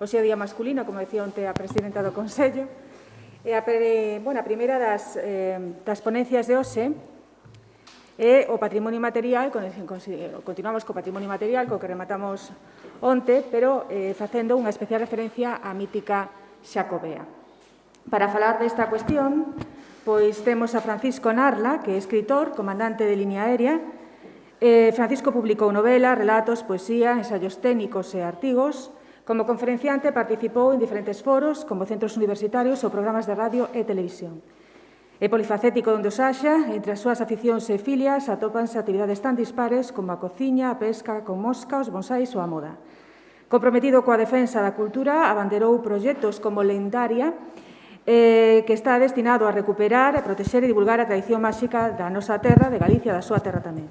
Hoxe é o Día Masculino, como decía onte a presidenta do Consello. E a primeira das ponencias de hoxe é o patrimonio material, continuamos co patrimonio material, co que rematamos onte, pero facendo unha especial referencia á mítica Xacobea. Para falar desta cuestión, pois temos a Francisco Narla, que é escritor, comandante de liña aérea. Francisco publicou novelas, relatos, poesía, ensaios técnicos e artigos. Como conferenciante participou en diferentes foros, como centros universitarios ou programas de radio e televisión. É polifacético onde os haxa, entre as súas aficións e filias atópanse actividades tan dispares como a cociña, a pesca con mosca, os bonsais ou a moda. Comprometido coa defensa da cultura, abanderou proxectos como Lendaria, que está destinado a recuperar, a protexer e divulgar a tradición máxica da nosa terra, de Galicia, da súa terra tamén.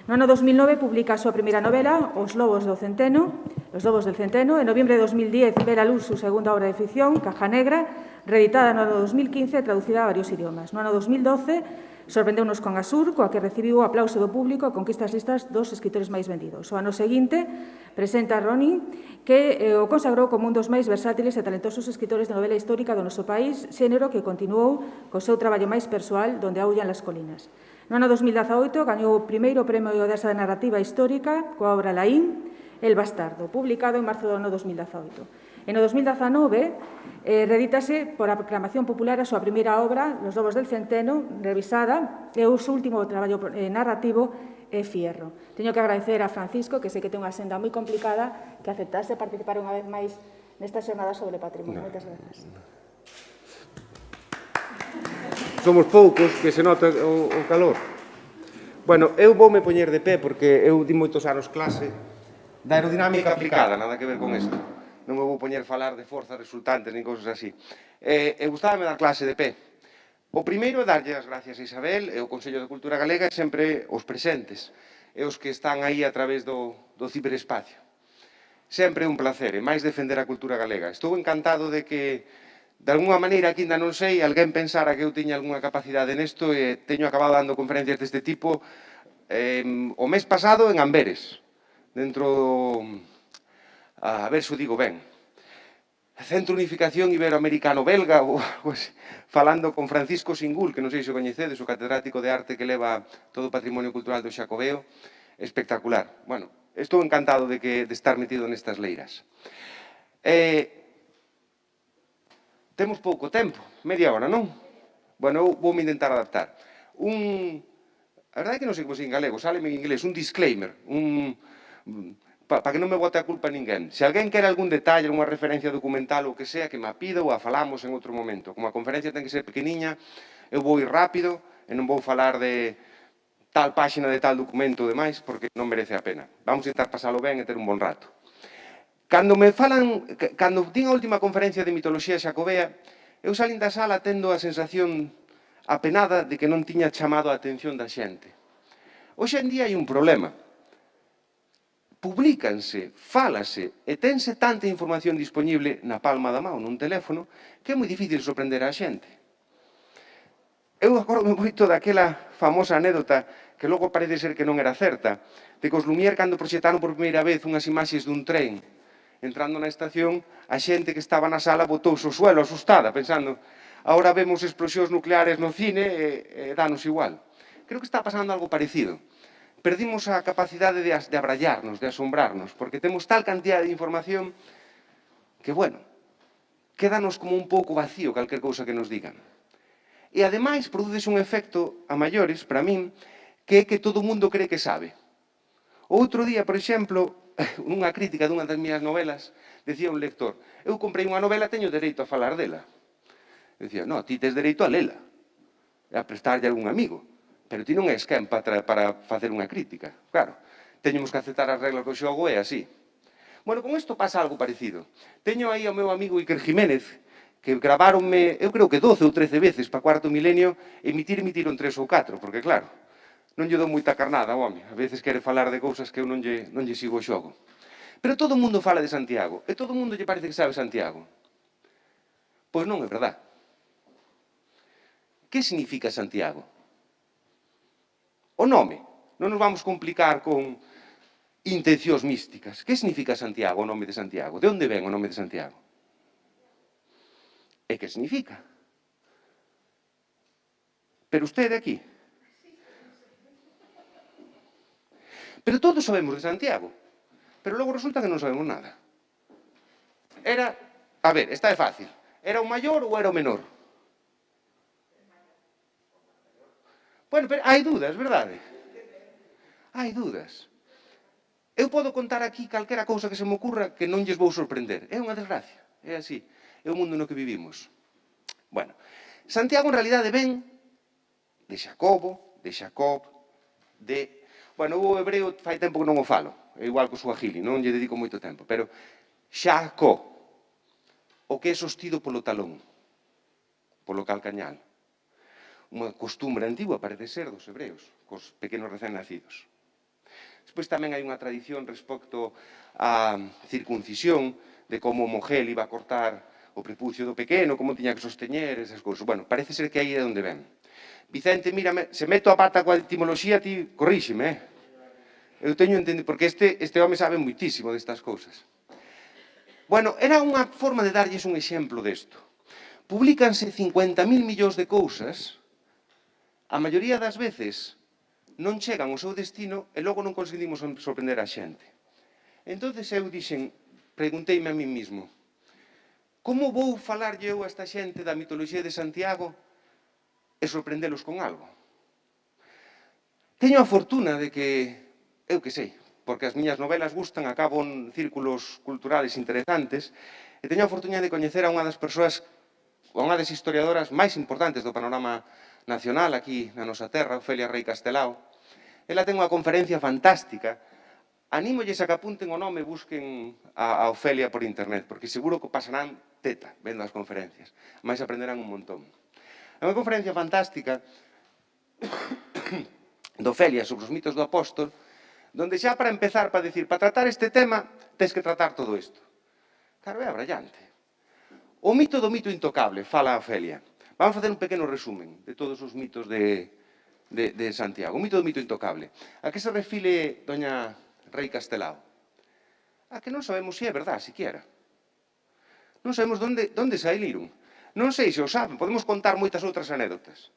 No ano 2009 publica a súa primeira novela, Os lobos del Centeno, en noviembre de 2010 ve a luz súa segunda obra de ficción, Caja Negra, reeditada no ano 2015 e traducida a varios idiomas. No ano 2012 sorprendeunos con Asur, coa que recibiu o aplauso do público e conquista as listas dos escritores máis vendidos. O ano seguinte presenta Ronin, que o consagrou como un dos máis versátiles e talentosos escritores de novela histórica do noso país, xénero que continuou co seu traballo máis persoal, Donde aullan las colinas. No ano 2018 gañou o primeiro premio Odesa de Narrativa Histórica coa obra Laín, El bastardo, publicado en marzo do ano 2018. E no 2019 reedítase por aclamación popular a súa primeira obra, Los lobos del Centeno, revisada, e o seu último traballo narrativo é Fierro. Teño que agradecer a Francisco, que sei que ten unha senda moi complicada, que aceptase participar unha vez máis nesta xornada sobre patrimonio. Moitas grazas. Somos poucos, que se nota o calor. Bueno, eu voume poñer de pé porque eu di moitos anos clase da aerodinámica aplicada, nada que ver con isto. Non me vou poñer a falar de forzas resultantes nin cousas así. E gustábame dar clase de pé. O primeiro é darlle as gracias a Isabel e ao Consello de Cultura Galega e sempre os presentes e os que están aí a través do ciberespacio. Sempre é un placer, e máis defender a cultura galega. Estou encantado de que, de alguna maneira, que ainda non sei, alguén pensara que eu tiña algunha capacidade nesto e teño acabado dando conferencias deste tipo o mes pasado en Amberes, dentro do, a ver se o digo ben, Centro de Unificación Iberoamericano-Belga, falando con Francisco Singul, que non sei se o coñecedes, o catedrático de arte que leva todo o patrimonio cultural do Xacobeo, espectacular. Bueno, estou encantado de estar metido nestas leiras. Temos pouco tempo, media hora, non? Bueno, eu vou me intentar adaptar. A verdade é que non sei como se en galego, sáleme en inglés, un disclaimer, para que non me bote a culpa a ninguén. Se alguén quere algún detalle, unha referencia documental ou que sea, que me a pida ou a falamos en outro momento. Como a conferencia ten que ser pequeniña, eu vou ir rápido e non vou falar de tal páxina de tal documento ou demais, porque non merece a pena. Vamos a intentar pasalo ben e ter un bon rato. Cando din a última conferencia de mitoloxía xacobea, eu salín da sala tendo a sensación apenada de que non tiña chamado a atención da xente. Hoxe en día hai un problema. Publícanse, fálase e tense tanta información disponible na palma da mão, nun teléfono, que é moi difícil sorprender a xente. Eu acordo moito daquela famosa anécdota que logo parece ser que non era certa, de que os Lumière, cando proxetaron por primeira vez unhas imaxes dun tren entrando na estación, a xente que estaba na sala botouse ao suelo asustada, pensando, agora vemos explosións nucleares no cine e danos igual. Creo que está pasando algo parecido. Perdimos a capacidade de abrallarnos, de asombrarnos, porque temos tal cantidad de información que, bueno, quédanos como un pouco vacío calquer cousa que nos digan. E, ademais, produce un efecto a maiores, para min, que é que todo o mundo cree que sabe. O outro día, por exemplo, nunha crítica dunha das miñas novelas, decía un lector, eu comprei unha novela, teño dereito a falar dela. Decía, no, ti tes dereito a lela, e a prestarlle a algún amigo. Pero ti non és quen para facer unha crítica. Claro, teñemos que aceptar as reglas do xogo e así. Bueno, con isto pasa algo parecido. Teño aí ao meu amigo Iker Jiménez, que graváronme, eu creo que 12 ou 13 veces para Cuarto Milenio, emitiron 3 ou 4, porque claro, non lle dou moita carnada, home. A veces quere falar de cousas que eu non lle sigo o xogo. Pero todo o mundo fala de Santiago, e todo o mundo lle parece que sabe Santiago. Pois non é verdad. Que significa Santiago? O nome. Non nos vamos complicar con intencións místicas. Que significa Santiago, o nome de Santiago? De onde ven o nome de Santiago? E que significa? Pero usted aquí. Pero todos sabemos de Santiago. Pero logo resulta que non sabemos nada. Era, a ver, esta é fácil. Era o maior ou era o menor? Bueno, pero hai dudas, verdade? Hai dudas. Eu podo contar aquí calquera cousa que se me ocurra que non lles vou sorprender. É unha desgracia. É así. É o mundo no que vivimos. Bueno, Santiago en realidade ven de Xacobo, de... Bueno, o hebreo fai tempo que non o falo. É igual que o suajili, non lle dedico moito tempo. Pero Xacó, o que é sostido polo talón, polo calcañal. Unha costumbre antigua, parece ser, dos hebreos, cos pequenos recén nacidos. Despois tamén hai unha tradición respecto á circuncisión, de como Mogel iba a cortar o prepucio do pequeno, como tiña que sosteñer, esas cousas. Bueno, parece ser que aí é onde ven. Vicente, mírame, se meto a pata coa etimoloxía, ti corríxime, Eu teño entendido, porque este home sabe muitísimo destas cousas. Bueno, era unha forma de darlles un exemplo desto. Publícanse 50.000 millóns de cousas, a maioría das veces non chegan ao seu destino e logo non conseguimos sorprender a xente. Entón eu dixen, pregunteime a mí mismo, como vou falarlle eu a esta xente da mitoloxía de Santiago e sorprendelos con algo? Teño a fortuna de que, eu que sei, porque as miñas novelas gustan, acabo en círculos culturales interesantes, e teño a fortuna de coñecer a unha das persoas, a unha das historiadoras máis importantes do panorama nacional aquí na nosa terra, Ofelia Rei Castelao. Ela ten unha conferencia fantástica. Anímolles a que apunten o nome e busquen a Ofelia por internet, porque seguro que pasarán teta vendo as conferencias, máis aprenderán un montón. É unha conferencia fantástica de Ofelia sobre os mitos do apóstol, donde xa para empezar, para decir, para tratar este tema, tens que tratar todo isto. Claro, é abrallante. O mito do mito intocable, fala a Ofelia. Vamos facer un pequeno resumen de todos os mitos de Santiago. O mito do mito intocable. A que se refire doña Rei Castelao? A que non sabemos se é verdade, siquiera. Non sabemos onde saíron. Non sei se o saben, podemos contar moitas outras anécdotas.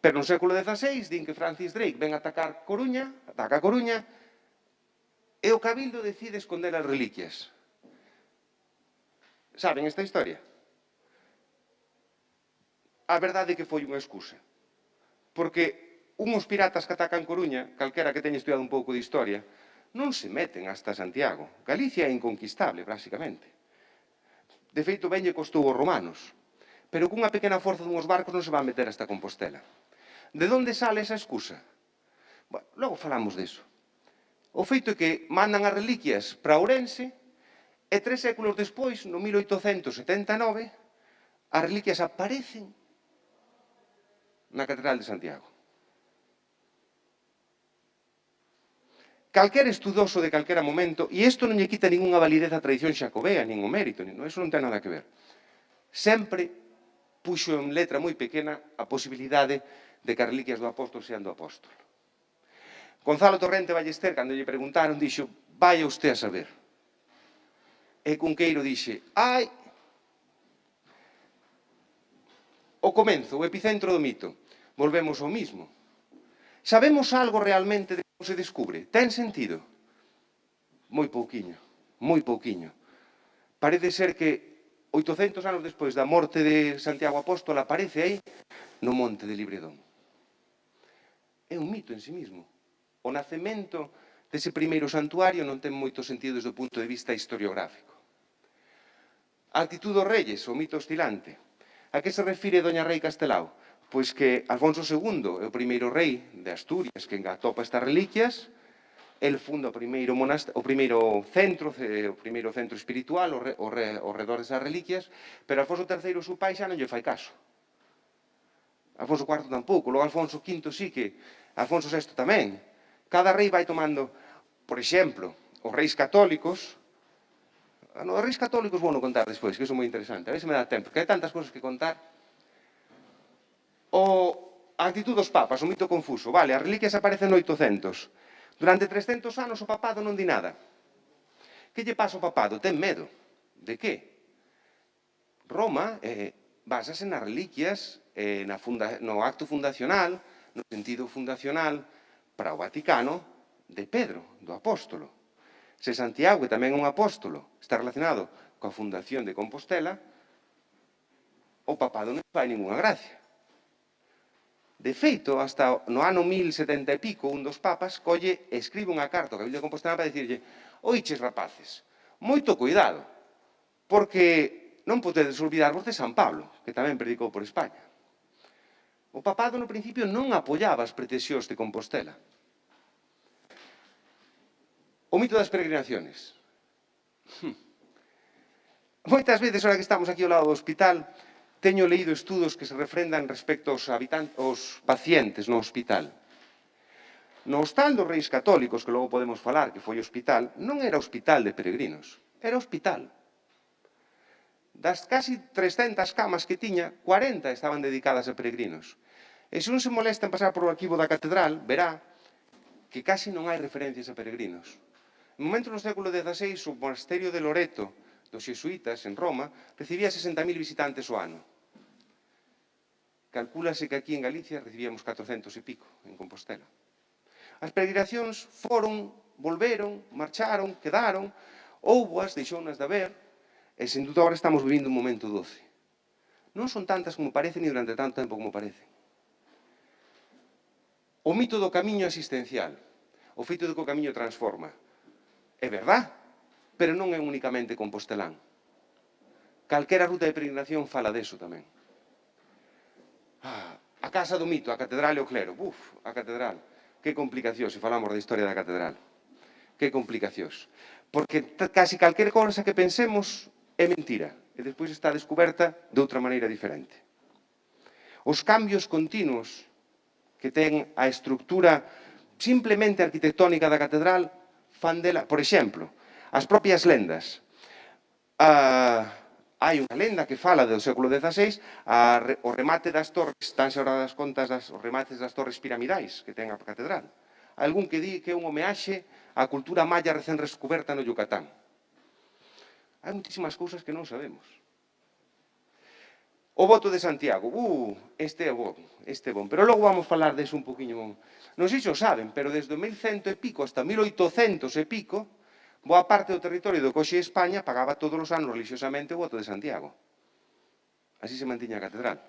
Pero no século XVI din que Francis Drake ven a atacar Coruña, ataca a Coruña, e o Cabildo decide esconder as reliquias. Saben esta historia? A verdade é que foi unha excusa. Porque unhos piratas que atacan Coruña, calquera que teña estudiado un pouco de historia, non se meten hasta Santiago. Galicia é inconquistable, basicamente. De feito, ben lle costou aos romanos. Pero cunha pequena forza dunhos barcos non se van meter hasta Compostela. De onde sale esa excusa? Bueno, logo falamos deso. O feito é que mandan as reliquias para Ourense e 3 séculos despois, no 1879, as reliquias aparecen na Catedral de Santiago. Calquera estudoso de calquera momento, e isto non lle quita ninguna validez á tradición xacobea, nin o mérito, iso non ten nada que ver. Sempre puxo en letra moi pequena a posibilidade de que as reliquias do apóstol sean do apóstol. Gonzalo Torrente Ballester, cando lle preguntaron, dixo, vaya usted a saber. E Cunqueiro dixe, ai, o comenzo, o epicentro do mito. Volvemos ao mismo. Sabemos algo realmente de como se descubre? Ten sentido? Moi pouquiño, moi pouquiño. Parece ser que 800 anos despois da morte de Santiago Apóstol aparece aí no monte de Libredón. É un mito en sí mismo. O nacemento dese primeiro santuario non ten moito sentido desde o punto de vista historiográfico. A actitud dos reyes, o mito oscilante. A que se refire doña Rei Castelao? Pois que Alfonso II é o primeiro rei de Asturias que atopa estas reliquias. El funda o primeiro centro espiritual ao redor desas reliquias, pero Alfonso III, o seu pai, xa non lle fai caso. Alfonso IV tampouco, logo Alfonso V sí que, Alfonso VI tamén. Cada rei vai tomando, por exemplo, os reis católicos. Os reis católicos vou non contar despois, que iso é moi interesante. A ver se me dá tempo, que hai tantas cousas que contar. A actitud dos papas, o mito confuso. Vale, as reliquias aparecen no 800. Durante 300 anos o papado non di nada. Que lle pasa ao papado? Ten medo. De que? Roma básase nas reliquias, no acto fundacional, no sentido fundacional para o Vaticano de Pedro, do apóstolo. Se Santiago, que tamén é un apóstolo, está relacionado coa fundación de Compostela, o papado non fai ninguna gracia. De feito, hasta no ano 1070 e pico, un dos papas colle e escribe unha carta ao Cabildo de Compostela para dicirlle: oiches, rapaces, moito cuidado, porque non podedes olvidarvos de San Pablo, que tamén predicou por España. O papado no principio non apoiaba as pretensións de Compostela. O mito das peregrinaciones. Moitas veces, ahora que estamos aquí ao lado do hospital, teño leído estudos que se refrendan respecto aos pacientes no hospital. No hostal dos Reis Católicos, que logo podemos falar que foi hospital, non era hospital de peregrinos, era hospital. Das casi 300 camas que tiña, 40 estaban dedicadas a peregrinos. E se un se molesta en pasar por o arquivo da catedral, verá que casi non hai referencias a peregrinos. En momento no século XVI, o monasterio de Loreto dos xesuítas en Roma recibía 60.000 visitantes ao ano. Calcúlase que aquí en Galicia recibíamos 400 e pico en Compostela. As peregrinacións foron, volveron, marcharon, quedaron, houboas, deixounas de haber, e sen dúda agora estamos vivindo un momento doce. Non son tantas como parecen ni durante tanto tempo como parecen. O mito do camiño asistencial, o feito de que o camiño transforma. É verdad, pero non é únicamente compostelán. Calquera ruta de peregrinación fala deso tamén. A casa do mito, a catedral e o clero. A catedral. Que complicacións, se falamos da historia da catedral. Que complicacións. Porque casi calquera cousa que pensemos é mentira. E despois está descoberta de outra maneira diferente. Os cambios continuos que ten a estructura simplemente arquitectónica da catedral fan dela, por exemplo, as propias lendas. Hai unha lenda que fala do século XVI, o remate das torres, estanse ahora das contas os remates das torres piramidais que ten a catedral. Algún que di que é un homeaxe á cultura maya recén descoberta no Yucatán. Hai muitísimas cousas que non sabemos. O voto de Santiago, este é bon, pero logo vamos falar deso un poquinho. Non sei se o saben, pero desde o 1100 e pico hasta 1800 e pico, boa parte do territorio do que hoxe é España pagaba todos os anos religiosamente o voto de Santiago. Así se mantiña a catedral.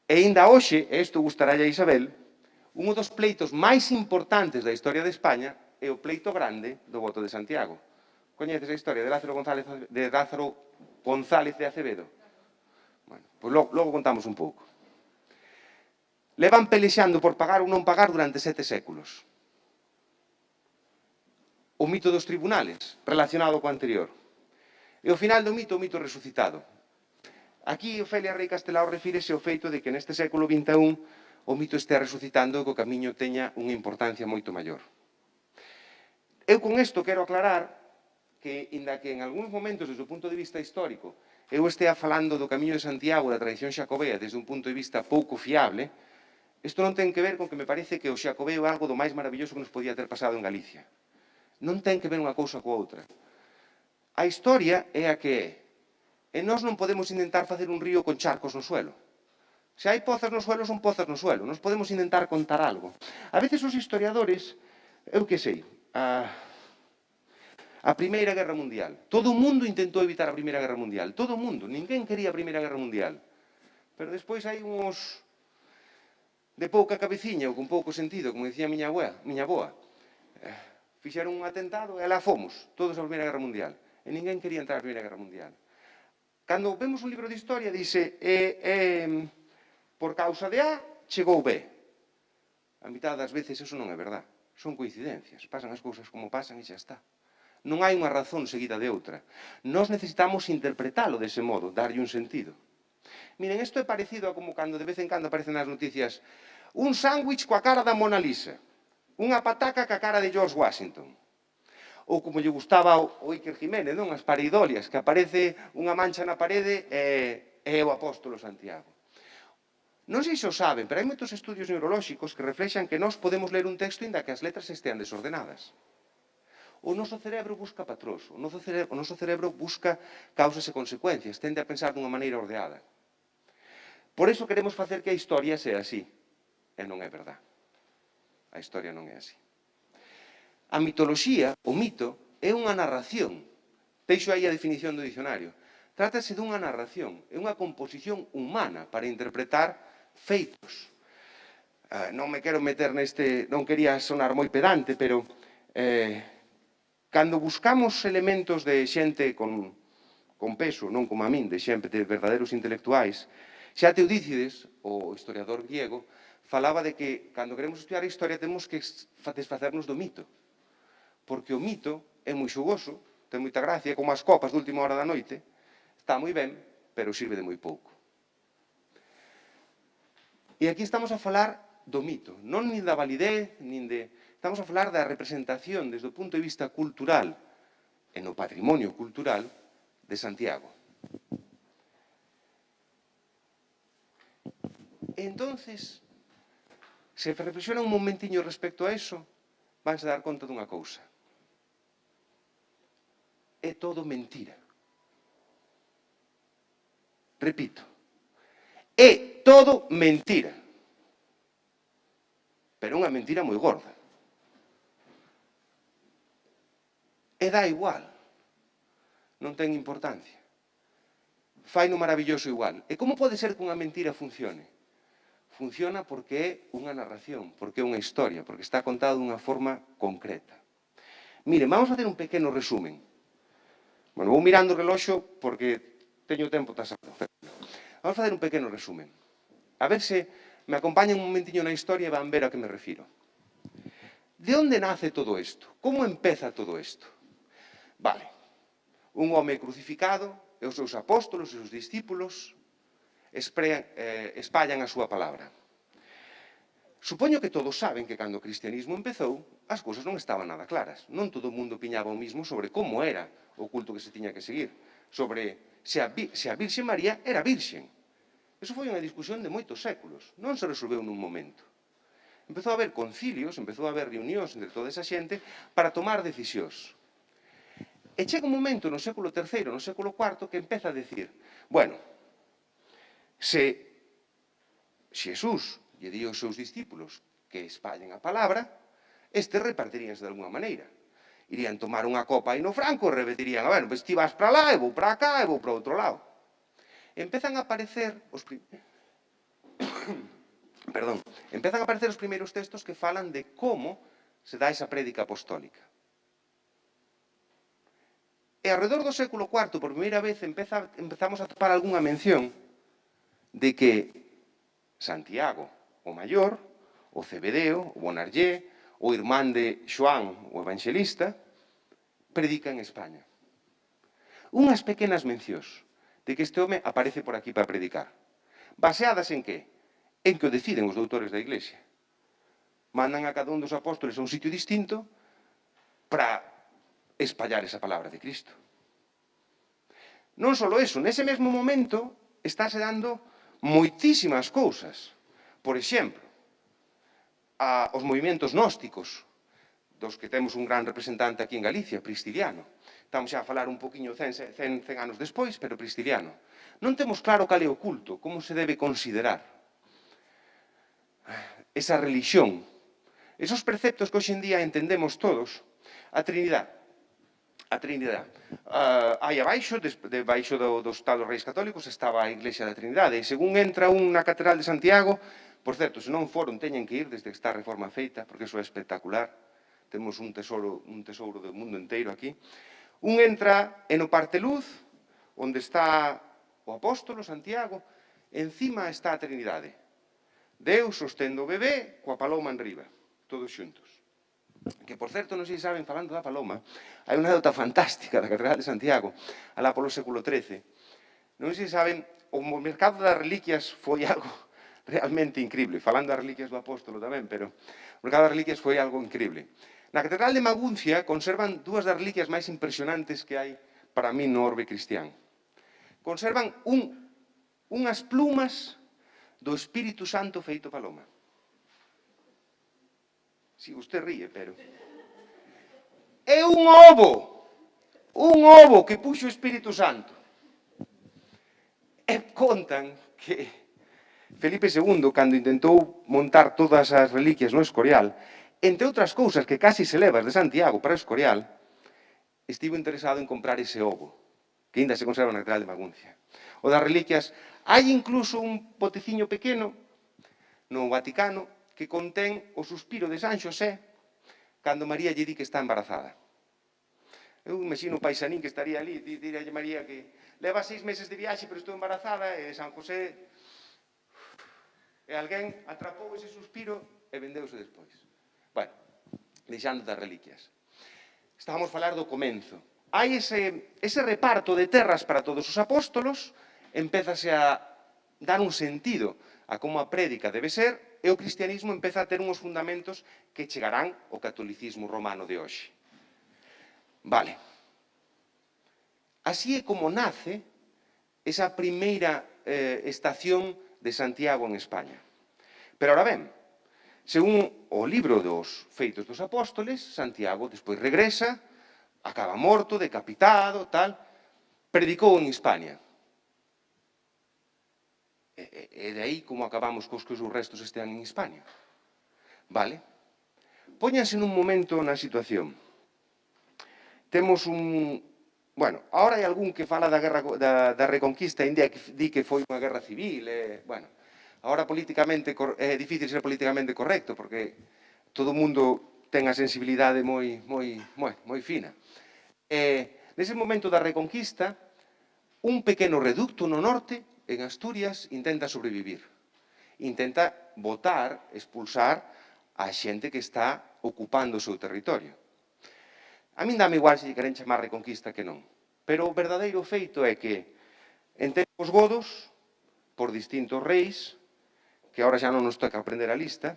E ainda hoxe, e isto gustará a Isabel, un dos pleitos máis importantes da historia de España é o pleito grande do voto de Santiago. Coñeces a historia de Lázaro González de Acevedo? Bueno, pois logo contamos un pouco. Levan pelexando por pagar ou non pagar durante 7 séculos. O mito dos tribunales, relacionado co anterior. E o final do mito, o mito resucitado. Aquí Ofelia Rei Castelao refírese ao feito de que neste século XXI o mito estea resucitando e que o camiño teña unha importancia moito maior. Eu con isto quero aclarar que, inda que en algúns momentos, desde o punto de vista histórico, eu estea falando do camiño de Santiago da tradición xacobea desde un punto de vista pouco fiable, isto non ten que ver con que me parece que o xacobeo é algo do máis maravilloso que nos podía ter pasado en Galicia. Non ten que ver unha cousa coa outra. A historia é a que é. E nós non podemos intentar facer un río con charcos no suelo. Se hai pozas no suelo, son pozas no suelo. Nos podemos intentar contar algo. A veces os historiadores, eu que sei, a Primeira Guerra Mundial. Todo o mundo intentou evitar a Primeira Guerra Mundial. Todo o mundo. Ninguén quería a Primeira Guerra Mundial. Pero despois hai uns de pouca cabeciña ou con pouco sentido, como dicía miña avoa. Fixeron un atentado e lá fomos, todos a Primeira Guerra Mundial. E ninguén quería entrar a Primeira Guerra Mundial. Cando vemos un libro de historia, dice por causa de A, chegou B. A mitad das veces eso non é verdad. Son coincidencias. Pasan as cousas como pasan e xa está. Non hai unha razón seguida de outra. Nós necesitamos interpretalo dese modo, darlle un sentido. Miren, isto é parecido a como cando de vez en cando aparecen nas noticias un sándwich coa cara da Mona Lisa. Unha pataca ca cara de George Washington. Ou como lle gustaba o Iker Jiménez, non? As pareidolias, que aparece unha mancha na parede e é o apóstolo Santiago. Non sei se o saben, pero hai moitos estudios neurolóxicos que reflexan que nós podemos ler un texto inda que as letras estean desordenadas. O noso cerebro busca patrós, o noso cerebro busca causas e consecuencias, tende a pensar dunha maneira ordeada. Por iso queremos facer que a historia sea así. E non é verdad. A historia non é así. A mitoloxía, o mito, é unha narración. Deixo aí a definición do dicionario. Trátase dunha narración, é unha composición humana para interpretar feitos. Non me quero meter neste, non quería sonar moi pedante, pero cando buscamos elementos de xente con peso, non como a min, de xente de verdadeiros intelectuais, xa Teudícides, o historiador griego, falaba de que cando queremos estudiar a historia temos que desfacernos do mito. Porque o mito é moi xogoso, ten moita gracia, como as copas de última hora da noite, está moi ben, pero sirve de moi pouco. E aquí estamos a falar do mito, non nin da validez, nin de... Estamos a falar da representación desde o punto de vista cultural e no patrimonio cultural de Santiago. E entonces, se reflexiona un momentiño respecto a eso, vanse dar conta dunha cousa. É todo mentira. Repito, é todo mentira. Pero unha mentira moi gorda. E dá igual. Non ten importancia. Fai no maravilloso igual. E como pode ser que unha mentira funcione? Funciona porque é unha narración, porque é unha historia, porque está contada dunha forma concreta. Miren, vamos a facer un pequeno resumen. Bueno, vou mirando o reloxo porque teño tempo tasado. Vamos a facer un pequeno resumen. A ver se me acompañan un momentiño na historia e van ver a que me refiro. De onde nace todo isto? Como empeza todo isto? Vale, un home crucificado e os seus apóstolos e os discípulos espallan a súa palabra. Supoño que todos saben que cando o cristianismo empezou, as cousas non estaban nada claras. Non todo o mundo piñaba o mismo sobre como era o culto que se tiña que seguir, sobre se a Virxe María era virxen. Eso foi unha discusión de moitos séculos, non se resolveu nun momento. Empezou a haber concilios, empezou a haber reunións entre toda esa xente para tomar decisións. E chega un momento no século III, no século IV, que empeza a decir, bueno, se Xesús lle di aos seus discípulos que espallen a palabra, estes repartiríanse de alguna maneira. Irían tomar unha copa aí no Franco e repetirían, a ver, pues ti vas para lá, e vou para cá, e vou para outro lado. Empezan a aparecer os primeiros textos que falan de como se dá esa prédica apostólica. E alrededor do século IV, por primeira vez, empezamos a topar algunha mención de que Santiago, o maior, o Cebedeo, o Bonarllé, o irmán de Xoán, o evangelista, predica en España. Unhas pequenas mencións de que este home aparece por aquí para predicar. Baseadas en que? En que o deciden os doutores da Iglesia. Mandan a cada un dos apóstoles a un sitio distinto para espallar esa palabra de Cristo. Non só eso, nese mesmo momento estáse dando moitísimas cousas. Por exemplo, os movimentos gnósticos, dos que temos un gran representante aquí en Galicia, Pristiliano. Estamos xa a falar un poquinho 100 anos despois, pero Pristiliano. Non temos claro cal é o culto, como se debe considerar esa religión, esos preceptos que hoxe en día entendemos todos, a Trinidade. Aí abaixo, debaixo dos talos reis católicos, estaba a Iglesia da Trinidade. E según entra un na Catedral de Santiago, por certo, se non foron, teñen que ir desde que está a reforma feita, porque iso é espectacular. Temos un tesouro do mundo inteiro aquí. Un entra en o parteluz, onde está o apóstolo Santiago, encima está a Trinidade. Deus sostendo o bebé coa paloma en riba, todos xuntos. Que, por certo, non sei se saben, falando da paloma, hai unha anécdota fantástica da Catedral de Santiago, alá polo século XIII. Non sei se saben, o mercado das reliquias foi algo realmente increíble. Falando das reliquias do apóstolo tamén, pero o mercado das reliquias foi algo increíble. Na Catedral de Maguncia conservan dúas das reliquias máis impresionantes que hai para mí no orbe cristián. Conservan unhas plumas do Espírito Santo feito paloma. Si, usted ríe, pero... É un ovo que puxo o Espírito Santo. E contan que Felipe II, cando intentou montar todas as reliquias no Escorial, entre outras cousas que casi se levas de Santiago para o Escorial, estivo interesado en comprar ese ovo, que ainda se conserva na Catedral de Maguncia. O das reliquias, hai incluso un poteciño pequeno no Vaticano que contén o suspiro de San Xosé cando María lle di que está embarazada. Eu imagino o paisanín que estaría ali, dirá a María que leva 6 meses de viaxe, pero estou embarazada, e San José... E alguén atrapou ese suspiro e vendeuse despois. Bueno, deixando das reliquias. Estábamos a falar do comenzo. Hai ese reparto de terras para todos os apóstolos, empézase a dar un sentido a como a prédica debe ser, e o cristianismo empeza a ter uns fundamentos que chegarán ao catolicismo romano de hoxe. Vale. Así é como nace esa primeira estación de Santiago en España. Pero ahora ben, según o libro dos Feitos dos Apóstoles, Santiago despois regresa, acaba morto, decapitado, tal, predicou en Hispania. E de aí como acabamos cos que os restos estean en Hispania. Vale? Póñanse nun momento na situación. Temos un... Bueno, ahora hai algún que fala da Reconquista, ainda que di que foi unha guerra civil, bueno, ahora políticamente é difícil ser políticamente correcto, porque todo o mundo ten a sensibilidade moi fina. Nese momento da Reconquista, un pequeno reducto no norte, en Asturias, intenta sobrevivir. Intenta botar, expulsar a xente que está ocupando o seu territorio. A min dame igual se lle queren chamar Reconquista que non. Pero o verdadeiro feito é que en tempos godos, por distintos reis, que agora xa non nos toca aprender a lista,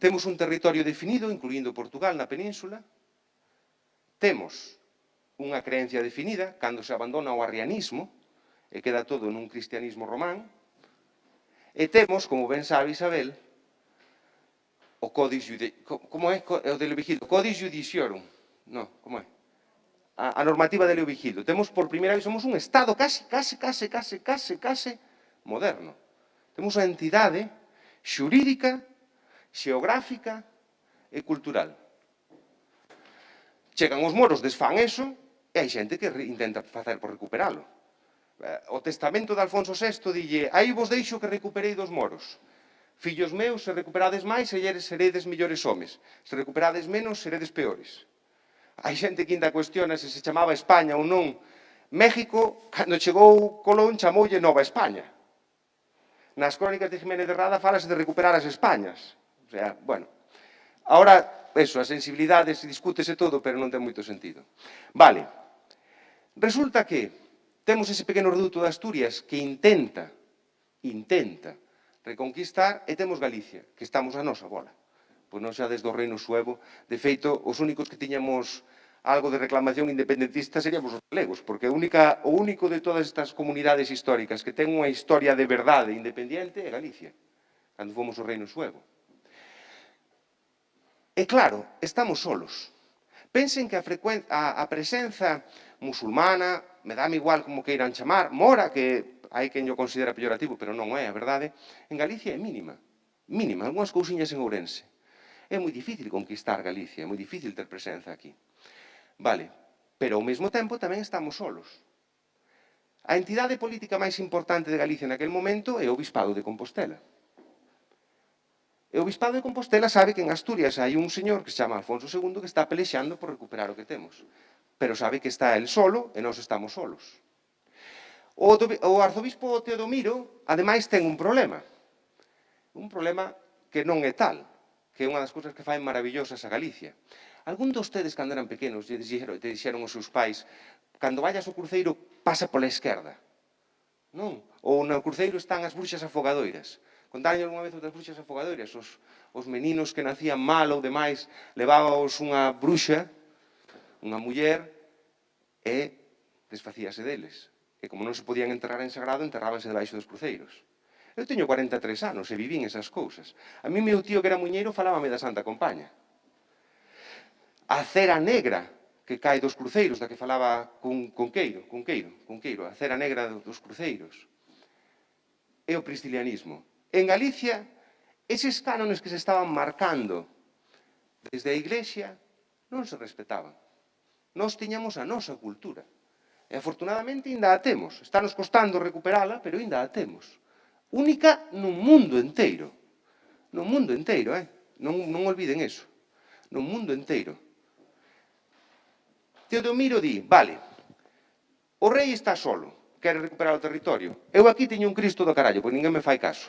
temos un territorio definido, incluindo Portugal na península, temos unha creencia definida, cando se abandona o arrianismo, e queda todo nun cristianismo román, e temos, como ben sabe Isabel, o Códice Judiciorum. No, como é? A normativa de Leo Vigildo. Temos por primeira vez, somos un Estado case moderno. Temos unha entidade xurídica, xeográfica e cultural. Chegan os moros, desfán eso, e hai xente que intenta facer por recuperalo. O testamento de Alfonso VI dille: aí vos deixo que recuperei dos moros. Fillos meus, se recuperades máis, seredes mellores homes. Se recuperades menos, seredes peores. Hai xente que ainda cuestiona se se chamaba España ou non. México, cando chegou Colón, chamoulle Nova España. Nas crónicas de Jiménez de Rada falase de recuperar as Españas. O sea, bueno. Ahora, eso, as sensibilidades, discútese todo, pero non ten moito sentido. Vale. Resulta que temos ese pequeno reduto de Asturias que intenta reconquistar, e temos Galicia, que estamos a nosa bola. Pois non xa desde o Reino Suevo. De feito, os únicos que tiñamos algo de reclamación independentista seríamos os galegos, porque o único de todas estas comunidades históricas que ten unha historia de verdade independiente é Galicia, cando fomos o Reino Suevo. E claro, estamos solos. Pensen que a presenza musulmana, me dame igual como queiran chamar, mora, que hai quen o considera peyorativo, pero non é, a verdade, en Galicia é mínima. Mínima, algunhas cousiñas en Ourense. É moi difícil conquistar Galicia, é moi difícil ter presenza aquí. Vale, pero ao mesmo tempo tamén estamos solos. A entidade política máis importante de Galicia naquel momento é o Obispado de Compostela. E o Obispado de Compostela sabe que en Asturias hai un señor que se chama Alfonso II que está pelexando por recuperar o que temos. Pero sabe que está el solo e nós estamos solos. O arzobispo Teodomiro, ademais, ten un problema. Un problema que non é tal, que é unha das cousas que fan maravillosas a Galicia. Algún de ustedes, cando eran pequenos, te dixeron os seus pais: cando vayas ao cruceiro, pasa pola esquerda. Non? Ou no cruceiro están as bruxas afogadoiras. Contaron algunha vez das bruxas afogadoiras. Os meninos que nacían mal ou demais, levábaos unha bruxa, unha muller, e desfacíase deles. E como non se podían enterrar en sagrado, enterrábanse debaixo dos cruceiros. Eu teño 43 anos e vivín esas cousas. A mí meu tío que era muñeiro falábame da Santa Compaña. A cera negra que cae dos cruceiros, da que falaba Cunqueiro, a cera negra dos cruceiros. E o priscilianismo. En Galicia, eses cánones que se estaban marcando desde a Iglesia non se respetaban. Nós tiñamos a nosa cultura. E afortunadamente ainda a temos. Está nos costando recuperala, pero ainda a temos. Única no mundo enteiro. No mundo enteiro, non olviden eso. No mundo enteiro. Teodomiro di, vale, o rei está solo, quere recuperar o territorio. Eu aquí teño un Cristo do carallo, pois ninguén me fai caso.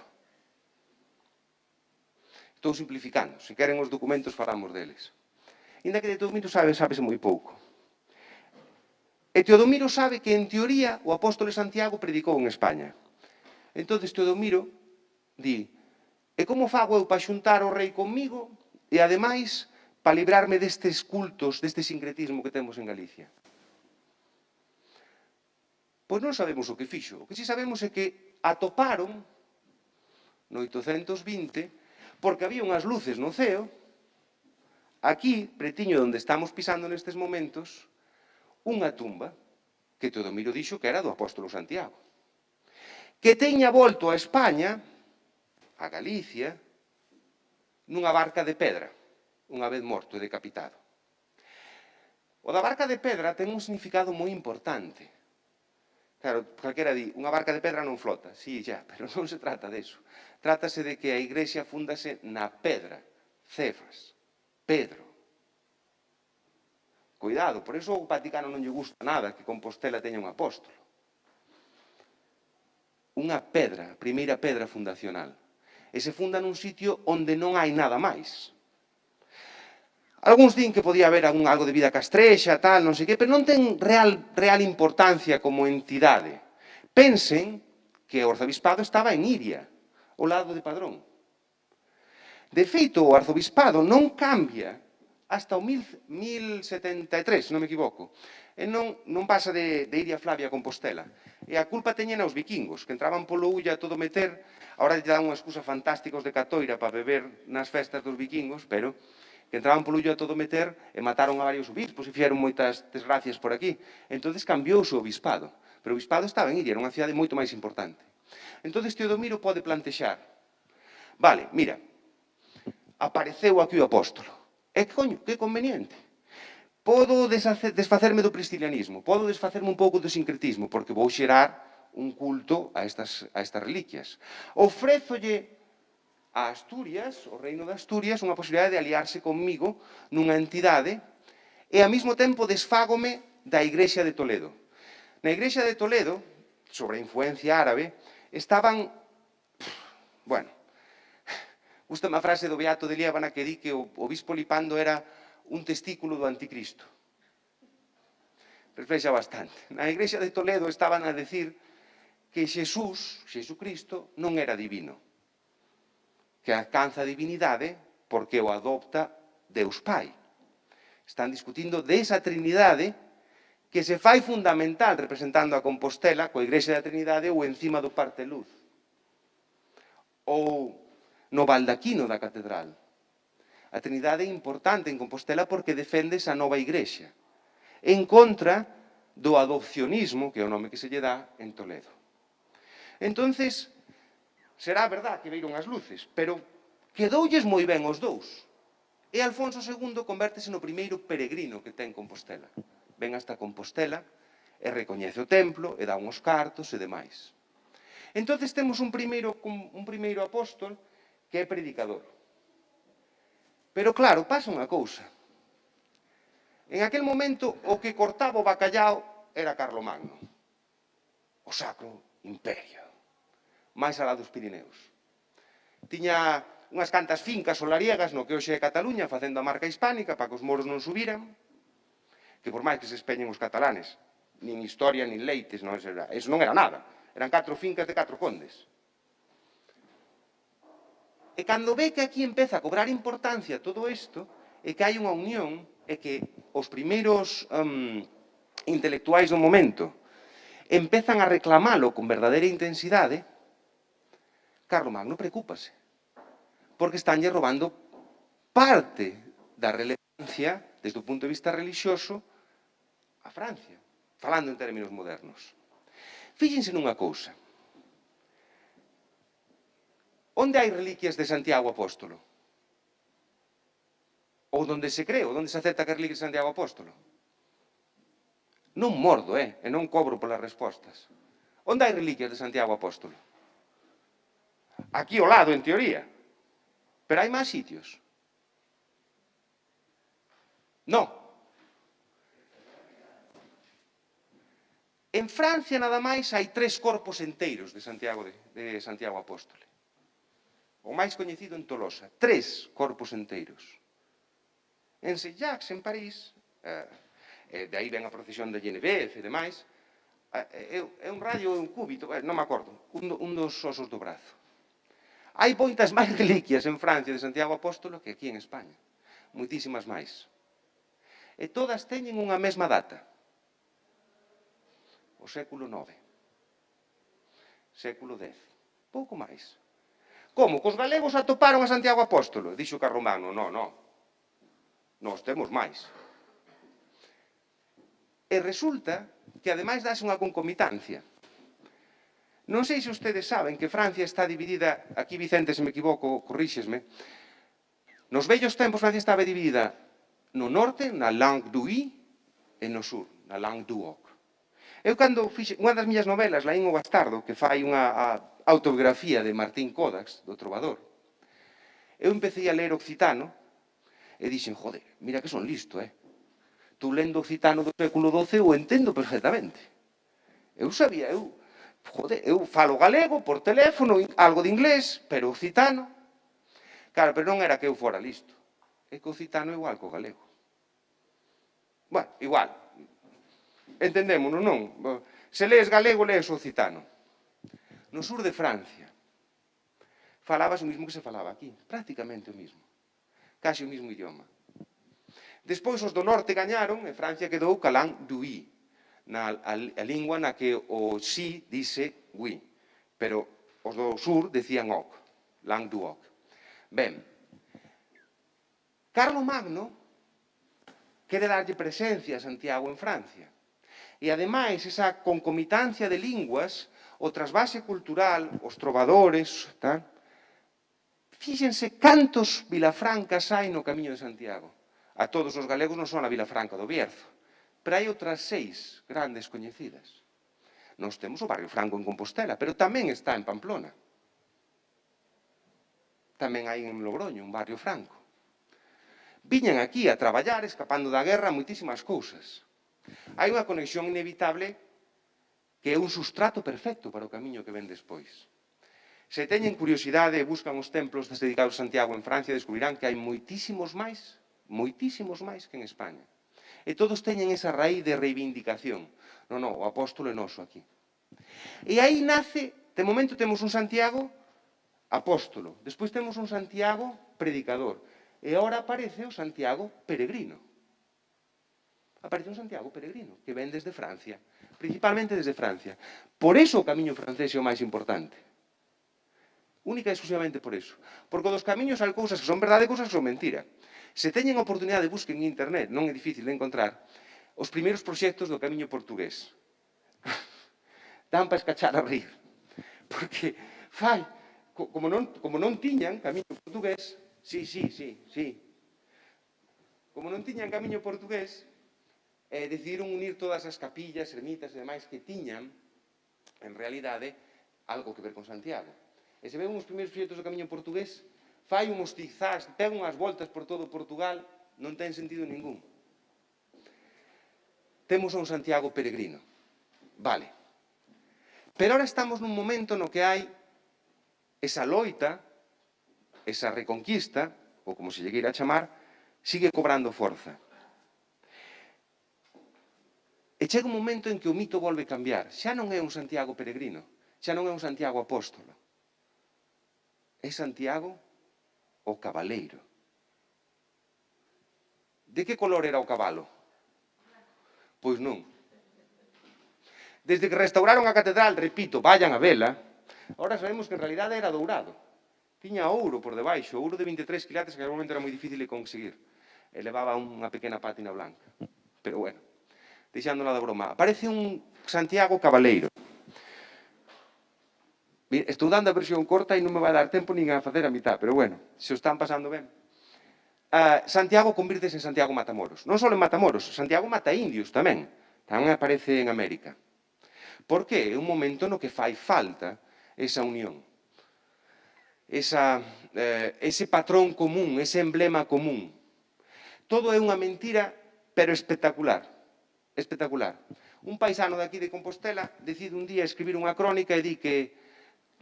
Estou simplificando. Se queren os documentos, falamos deles. Ainda que de Teodomiro sábese moi pouco. E Teodomiro sabe que, en teoría, o apóstolo Santiago predicou en España. Entón, Teodomiro di, e como fago eu para xuntar o rei comigo e, ademais, para librarme destes cultos, deste sincretismo que temos en Galicia? Pois non sabemos o que fixo. O que si sabemos é que atoparon, no 820, porque había unhas luces no ceo, aquí, pretiño onde estamos pisando nestes momentos, unha tumba que Teodomiro dixo que era do apóstolo Santiago, que teña volto a España, a Galicia, nunha barca de pedra, unha vez morto e decapitado. O da barca de pedra ten un significado moi importante. Claro, calquera di, unha barca de pedra non flota. Sí, xa, pero non se trata deso. Trátase de que a Igrexa fúndase na pedra. Cefas. Pedro. Cuidado, por iso o Vaticano non lle gusta nada que Compostela teña un apóstolo. Unha pedra, a primeira pedra fundacional. E se funda nun sitio onde non hai nada máis. Algúns din que podía haber algo de vida castrexa, tal, non sei que, pero non ten real importancia como entidade. Pensen que o arzobispado estaba en Iria, ao lado de Padrón. De feito, o arzobispado non cambia hasta o 1073, se non me equivoco. E non pasa de Iria Flavia a Compostela. E a culpa teñen aos vikingos, que entraban polo Ulla a todo meter. Ahora lle dan unha excusa fantástica de Catoira para beber nas festas dos vikingos, pero que entraban polo Ulla a todo meter e mataron a varios obispos e fixeron moitas desgracias por aquí. Entón cambiouse o obispado. Pero o obispado estaba en Iria, era unha cidade moito máis importante. Entón Teodomiro pode plantexar, vale, mira, apareceu aquí o apóstolo. E que conveniente. Podo desfacerme do priscilianismo, podo desfacerme un pouco do sincretismo, porque vou xerar un culto a estas reliquias. Ofrézolle a Asturias, o reino de Asturias, unha posibilidade de aliarse comigo nunha entidade e, ao mesmo tempo, desfágome da Igrexa de Toledo. Na Igrexa de Toledo, sobre a influencia árabe, estaban, bueno, gústame a frase do Beato de Liébana que di que o obispo Lipando era un testículo do anticristo. Reflexa bastante. Na Igrexa de Toledo estaban a decir que Xesucristo, non era divino, que alcanza a divinidade porque o adopta Deus Pai. Están discutindo desa Trinidade que se fai fundamental representando a Compostela coa Igrexa da Trinidade ou encima do parteluz. Ou no baldaquino da catedral. A Trinidade é importante en Compostela porque defende esa nova Igrexa, en contra do adopcionismo, que é o nome que se lle dá en Toledo. Entonces, será verdad que viron as luces, pero quedoulles moi ben os dous. E Alfonso II convértese no primeiro peregrino que ten Compostela. Ven hasta Compostela e recoñece o templo e dá uns cartos e demais. Entón, temos un primeiro apóstol que é predicador. Pero claro, pasa unha cousa. En aquel momento, o que cortaba o bacallao era Carlomagno. O Sacro Imperio. Máis alá dos Pirineos. Tiña unhas cantas fincas solariegas no que hoxe é Cataluña, facendo a marca hispánica para que os moros non subiran, que por máis que se espeñen os catalanes, nin historia, nin leites, eso non era nada. Eran 4 fincas de 4 condes. E cando ve que aquí empeza a cobrar importancia todo isto, e que hai unha unión, e que os primeiros intelectuais do momento empezan a reclamalo con verdadeira intensidade, Carlomagno preocúpase, porque estánlle robando parte da relevancia, desde o punto de vista religioso, a Francia, falando en términos modernos. Fíxense nunha cousa. Onde hai reliquias de Santiago Apóstolo? Ou donde se cree, ou donde se acepta que as reliquias de Santiago Apóstolo? Non mordo, e non cobro polas respostas. Onde hai reliquias de Santiago Apóstolo? Aquí ao lado, en teoría. Pero hai máis sitios. Non. En Francia, nada máis, hai 3 corpos enteiros de Santiago Apóstolo. O máis coñecido en Tolosa. 3 corpos enteiros. En Saint-Jacques, en París, de aí ven a procesión de Geneviève e demais, é un rayo, un cúbito, non me acordo, un dos osos do brazo. Hai moitas máis reliquias en Francia de Santiago Apóstolo que aquí en España. Moitísimas máis. E todas teñen unha mesma data. O século IX. Século X. Pouco máis. Como? Que os galegos atoparon a Santiago Apóstolo? Dixo Carlomagno. Non. Nós temos máis. E resulta que ademais dase unha concomitancia. Non sei se ustedes saben que Francia está dividida, aquí Vicente, se me equivoco, corríxesme, nos vellos tempos Francia estaba dividida no norte, na Languedoc, e no sur, na Languedoc. Eu cando fixe unha das miñas novelas, Laín o Bastardo, que fai unha autobiografía de Martín Codax, do trovador, eu empecé a ler occitano e dixen, joder, mira que son listo, Tú lendo occitano do século XII o entendo perfectamente. Eu falo galego por teléfono, algo de inglés, pero occitano. Claro, pero non era que eu fora listo. É que o occitano é igual co galego. Bueno, igual. Entendémonos, non? Se lees galego, lees occitano. No sur de Francia, falabas o mismo que se falaba aquí. Prácticamente o mismo. Casi o mismo idioma. Despois os do norte gañaron e Francia quedou ca Languedoc, a lingua na que o sí dice oui, pero os do sur decían oc, Languedoc. Ben, Carlomagno quere darlle presencia a Santiago en Francia. E ademais, esa concomitancia de linguas, o trasvase cultural, os trovadores, tal. Fíxense cantos vilafrancas hai no Camiño de Santiago. A todos os galegos non son a Vilafranca do Bierzo, pero hai outras 6 grandes coñecidas. Nós temos o barrio Franco en Compostela, pero tamén está en Pamplona. Tamén hai en Logroño un barrio Franco. Viñan aquí a traballar, escapando da guerra, moitísimas cousas. Hai unha conexión inevitable que é un sustrato perfecto para o camiño que ven despois. Se teñen curiosidade e buscan os templos dedicados a Santiago en Francia, descubrirán que hai moitísimos máis que en España. E todos teñen esa raíz de reivindicación. Non, o apóstolo é noso aquí. E aí nace, de momento temos un Santiago apóstolo, despois temos un Santiago predicador, e agora aparece o Santiago peregrino. Aparece un Santiago peregrino, que ven desde Francia, principalmente desde Francia. Por eso o camiño francés é o máis importante. Única e exclusivamente por eso. Porque dos camiños hai cousas que son verdade e cousas que son mentira. Se teñen a oportunidade, busquen en internet, non é difícil de encontrar, os primeiros proxectos do camiño portugués. Dan para escachar a rir. Porque como non tiñan camiño portugués, sí. Como non tiñan camiño portugués, decidiron unir todas as capillas, ermitas e demais que tiñan, en realidade, algo que ver con Santiago. E se ven os primeiros proxectos do camiño portugués, fai unhos zigzags, ten unhas voltas por todo Portugal, non ten sentido ningún. Temos a un Santiago peregrino. Vale. Pero ahora estamos nun momento no que hai esa loita, esa reconquista, ou como se lle queira chamar, sigue cobrando forza. E chega un momento en que o mito volve a cambiar. Xa non é un Santiago peregrino, xa non é un Santiago apóstolo. É Santiago o cabaleiro. De que color era o cabalo? Pois non. Desde que restauraron a catedral, repito, vayan a vela, Ahora sabemos que en realidade era dourado. Tiña ouro por debaixo, ouro de 23 quilates que en momento era moi difícil de conseguir. E levaba unha pequena pátina blanca. Pero bueno, deixándola da broma. Aparece un Santiago Cabaleiro. Estou dando a versión corta e non me vai dar tempo nin a facer a mitad, pero bueno, se o están pasando ben. Santiago convírtese en Santiago Matamoros. Non só en Matamoros, Santiago mata indios tamén. Tamén aparece en América. Por que? É un momento no que fai falta esa unión. Ese patrón común, ese emblema común. Todo é unha mentira, pero espectacular. Espectacular. Un paisano de aquí de Compostela decide un día escribir unha crónica e di que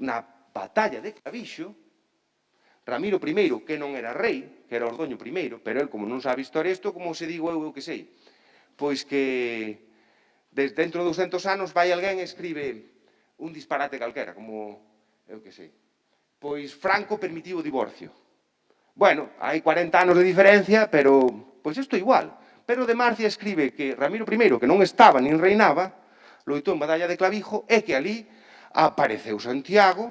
na batalla de Clavixo, Ramiro I, que non era rei, que era Ordoño I, pero el, como non sabe historia isto, como se digo eu que sei, pois que dentro de 200 anos vai alguén e escribe un disparate calquera, como eu que sei. Pois Franco permitiu o divorcio. Bueno, hai 40 anos de diferencia, pero pois isto é igual. Pero de Marcia escribe que Ramiro I, que non estaba nin reinaba, loitou en batalla de Clavijo e que ali apareceu Santiago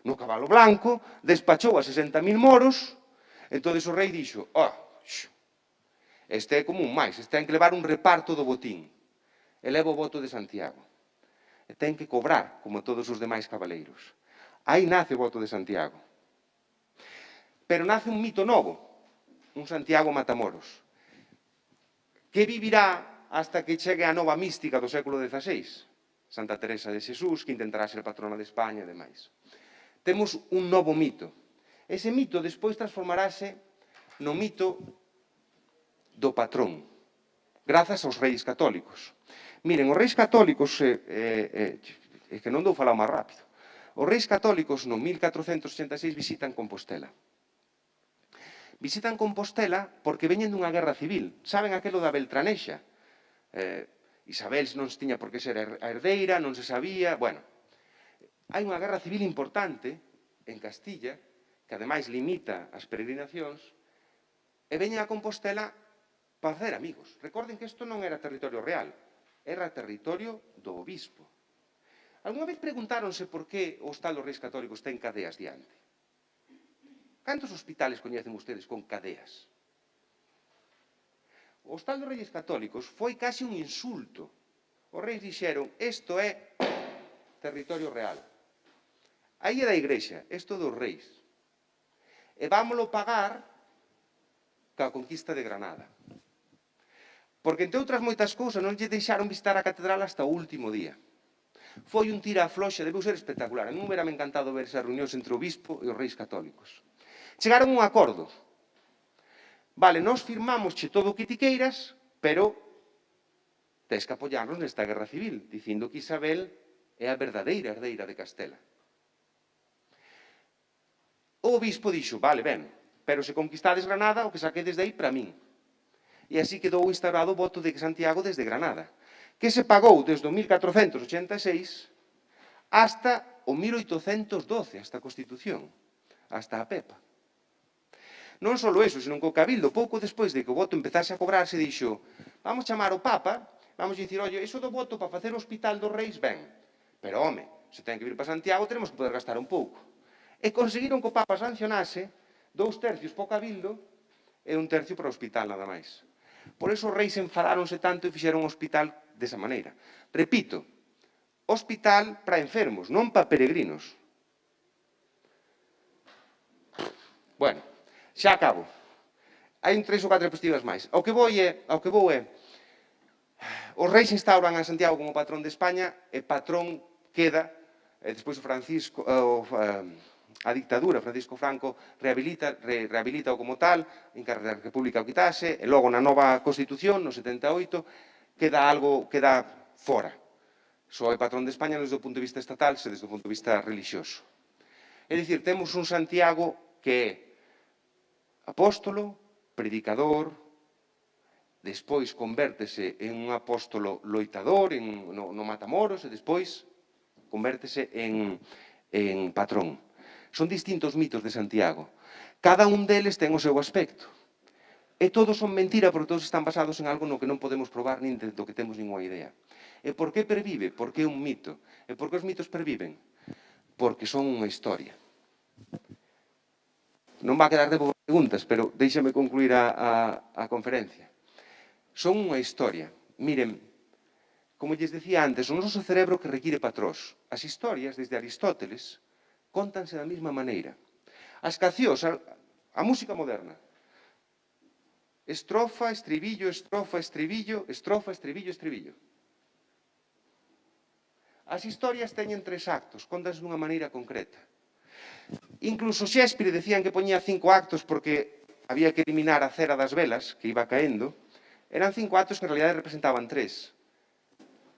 no cabalo blanco, despachou a 60.000 moros, entón o rei dixo, este é como un máis, este ten que levar un reparto do botín. E leva o voto de Santiago. E ten que cobrar, como todos os demais cabaleiros. Aí nace o voto de Santiago. Pero nace un mito novo, un Santiago Matamoros, que vivirá hasta que chegue a nova mística do século XVI, Santa Teresa de Xesús, que intentará ser patrona de España e demais. Temos un novo mito. Ese mito despois transformarase no mito do patrón, grazas aos reis católicos. Miren, os reis católicos, é que non dou falar máis rápido, os reis católicos no 1486 visitan Compostela. Visitan Compostela porque veñen dunha guerra civil. Saben aquelo da Beltranexa? Isabel non se tiña por que ser a herdeira, non se sabía, bueno. Hai unha guerra civil importante en Castilla, que ademais limita as peregrinacións, e veñen a Compostela para facer amigos. Recorden que isto non era territorio real, era territorio do obispo. Alguna vez preguntáronse por que o Hostal dos Reis Católicos ten cadeas diante? Cantos hospitales coñecen ustedes con cadeas? O Hostal dos Reis Católicos foi case un insulto. Os reis dixeron, isto é territorio real. Aí é da igrexa, isto dos reis. E vámoslo pagar ca conquista de Granada. Porque, entre outras moitas cousas, non lle deixaron visitar a catedral hasta o último día. Foi un tira a floxa, debeu ser espectacular. A mí me hubiera encantado ver esas reunións entre o obispo e os reis católicos. Chegaron a un acordo. Vale, nós firmamos che todo o que ti queiras, pero tes que apoiarnos nesta guerra civil, dicindo que Isabel é a verdadeira herdeira de Castela. O obispo dixo, vale, ben, pero se conquistades Granada, o que saquedes de aí para min. E así quedou instaurado o voto de Santiago desde Granada, que se pagou desde o 1486 hasta o 1812, hasta a Constitución, hasta a Pepa. Non só eso, senón que o Cabildo, pouco despois de que o voto empezase a cobrarse, dixo, vamos chamar o Papa, vamos dicir, oye, iso do voto para facer o Hospital dos Reis, ben, pero, home, se ten que vir para Santiago, tenemos que poder gastar un pouco. E conseguiron que o Papa sancionase 2/3 para o Cabildo e 1/3 para o hospital, nada máis. Por eso os reis enfadáronse tanto e fixeron o hospital desa maneira. Repito, hospital para enfermos, non para peregrinos. Bueno, xa acabo. Hai 3 ou 4 perspectivas máis. Ao que vou é, os reis instauran a Santiago como patrón de España e patrón queda, despois o Francisco, a dictadura, Francisco Franco rehabilita como tal, encarga da República o quitase, e logo na nova Constitución, no 78, queda fora. Só é patrón de España non desde o punto de vista estatal, se desde o punto de vista religioso. É dicir, temos un Santiago que é apóstolo, predicador, despois convértese en un apóstolo loitador no Matamoros e despois convértese en patrón. Son distintos mitos de Santiago. Cada un deles ten o seu aspecto. E todos son mentira porque todos están basados en algo no que non podemos probar nin do que temos ninguna idea. E por que pervive? Porque é un mito. E por que os mitos perviven? porque son unha historia. Non va a quedar tempo para preguntas, pero déixame concluir a conferencia. Son unha historia. Miren, como lles decía antes, o noso cerebro que require patrós. As historias, desde Aristóteles, cóntanse da mesma maneira. As cancións, a música moderna. Estrofa, estribillo, estrofa, estribillo, estrofa, estribillo, estribillo. As historias teñen 3 actos, cóntanse dunha maneira concreta. Incluso Shakespeare decían que poñía 5 actos porque había que eliminar a cera das velas, que iba caendo. Eran 5 actos que en realidad representaban 3.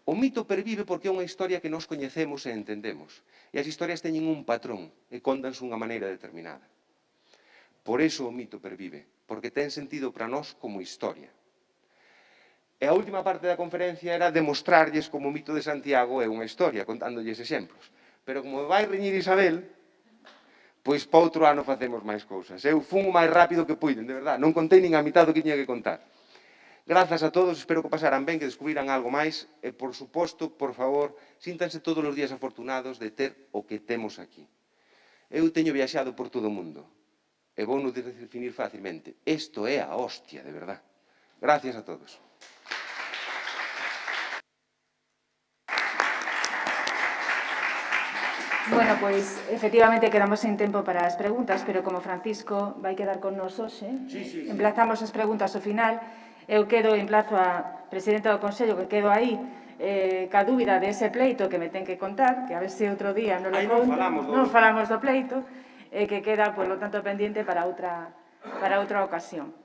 O mito pervive porque é unha historia que nós coñecemos e entendemos. E as historias teñen un patrón e cóntanse unha maneira determinada. Por iso o mito pervive, porque ten sentido para nós como historia. E a última parte da conferencia era demostrarlles como o mito de Santiago é unha historia, contándolles exemplos. Pero como vai reñir Isabel, pois para outro ano facemos máis cousas. Eu fun o máis rápido que puiden, de verdade. Non contei nin a mitad do que tiña que contar. Grazas a todos, espero que pasaran ben, que descubriran algo máis. E, por suposto, por favor, síntanse todos os días afortunados de ter o que temos aquí. Eu teño viaxado por todo o mundo. E vou non definir facilmente. Isto é a hostia, de verdade. Gracias a todos. Bueno, pois, efectivamente, quedamos sen tempo para as preguntas, pero como Francisco vai quedar con nos hoxe, emplazamos as preguntas ao final. Eu emplazo a presidenta do Consello, que quedo aí, ca dúbida de ese pleito que me ten que contar, que a ver se outro día non falamos do pleito, que queda, por lo tanto, pendiente para outra ocasión.